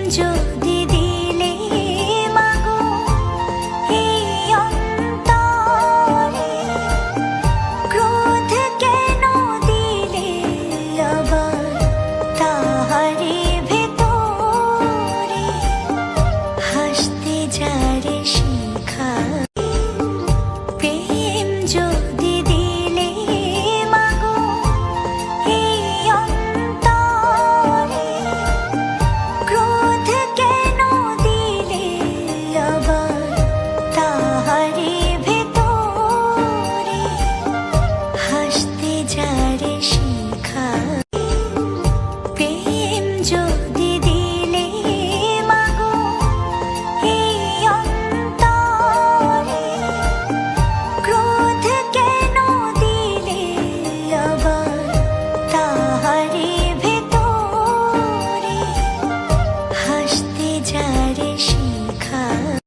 যদি দিলে মাগো এই অন্তরে, ক্রোধ কেন দিলে আবার তাহারি ভেতরে, হাসতে যারে শিখাই প্রেম যদি দিলে মাগো এই অন্তরে, ক্রোধ কেন দিলে আবার তাহারি ভেতরে, হাসতে যারে শিখাই প্রেম যদি